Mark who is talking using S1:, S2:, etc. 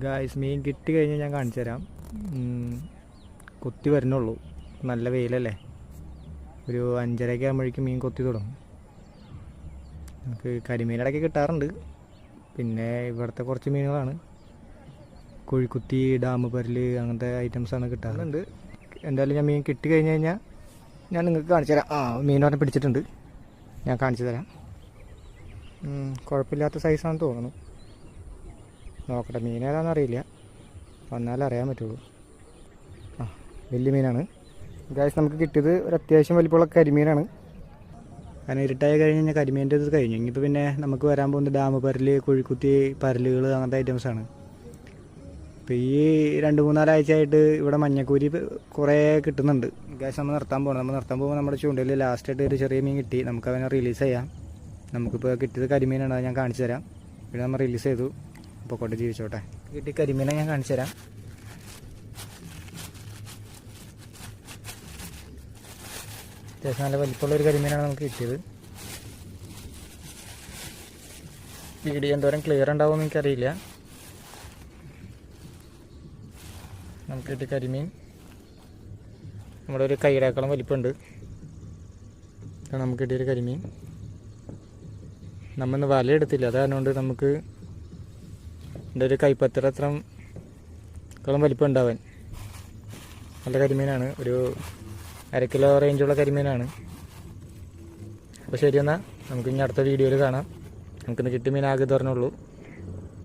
S1: Guys മീൻ കിട്ടി കഴിഞ്ഞാൽ ഞാൻ കാണിച്ചു തരാം. കൊത്തി വരുന്നുള്ളൂ, നല്ല വെയിലല്ലേ. ഒരു 5:30 ആകുമ്പോഴേക്കും മീൻ കൊത്തി തുടങ്ങും. നമുക്ക് കരിമീനിടയ്ക്ക് കിട്ടാറുണ്ട്. പിന്നെ ഇവിടുത്തെ കുറച്ച് മീനുകളാണ്, കുഴിക്കുത്തി, ഡാം പരല്, അങ്ങനത്തെ ഐറ്റംസാണ് കിട്ടാറുണ്ട്. എന്തായാലും ഞാൻ മീൻ കിട്ടി കഴിഞ്ഞ് കഴിഞ്ഞാൽ ഞാൻ നിങ്ങൾക്ക് കാണിച്ചു തരാം. മീനോനെ പിടിച്ചിട്ടുണ്ട്, ഞാൻ കാണിച്ചു തരാം. കുഴപ്പമില്ലാത്ത സൈസാണെന്ന് തോന്നുന്നു. നോക്കട്ടെ, മീൻ ഏതാണെന്ന് അറിയില്ല, വന്നാലേ അറിയാൻ പറ്റുള്ളൂ. വലിയ മീനാണ് ഗായ്സ്. നമുക്ക് കിട്ടിയത് ഒരു അത്യാവശ്യം വലിപ്പമുള്ള കരിമീനാണ്. കാരണം ഇരുട്ടായി കഴിഞ്ഞ് കഴിഞ്ഞാൽ കരിമീൻ്റെ ഇത് കഴിഞ്ഞു. ഇനിയിപ്പോൾ പിന്നെ നമുക്ക് വരാൻ പോകുന്നത് ഡാം പരല്, കുഴിക്കുത്തി, പരലുകൾ, അങ്ങനത്തെ ഐറ്റംസാണ്. ഇപ്പോൾ ഈ 2-3 ആഴ്ചയായിട്ട് ഇവിടെ മഞ്ഞക്കൂരി കുറേ കിട്ടുന്നുണ്ട് ഗായ്സ്. നമ്മൾ നിർത്താൻ പോകുമ്പോൾ നമ്മുടെ ചൂണ്ടയിൽ ലാസ്റ്റായിട്ട് ഒരു ചെറിയ മീൻ കിട്ടി. നമുക്ക് അവനെ റിലീസ് ചെയ്യാം. നമുക്കിപ്പോൾ കിട്ടിയത് കരിമീനാണ്, അത് ഞാൻ കാണിച്ചു തരാം. ഇവിടെ നമ്മൾ റിലീസ് ചെയ്തു, അപ്പോൾ കൊണ്ട് ജീവിച്ചോട്ടെ. കിട്ടി കരിമീനെ ഞാൻ കാണിച്ചു തരാം. അത്യാവശ്യം നല്ല വലിപ്പമുള്ളൊരു കരിമീനാണ് നമുക്ക് കിട്ടിയത്. വീഡിയോ എന്തോരം ക്ലിയർ ഉണ്ടാവുമെന്ന് എനിക്കറിയില്ല. നമുക്ക് കിട്ടിയ കരിമീൻ നമ്മുടെ ഒരു കൈയിടേക്കളം വലിപ്പമുണ്ട്. നമുക്ക് കിട്ടിയൊരു കരിമീൻ. നമ്മളിന്ന് വല എടുത്തില്ല, അതുകൊണ്ട് നമുക്ക് എൻ്റെ ഒരു കൈപ്പത്തിര അത്രയും വലിപ്പം ഉണ്ടാവാൻ. നല്ല കരിമീനാണ്, ഒരു 1/2 കിലോ റേഞ്ചുള്ള കരിമീനാണ്. അപ്പോൾ ശരി, എന്നാൽ നമുക്ക് ഇനി അടുത്ത വീഡിയോയിൽ കാണാം. നമുക്കിന്ന് കിട്ടിയ മീൻ ആകെ തുറന്നുള്ളൂ.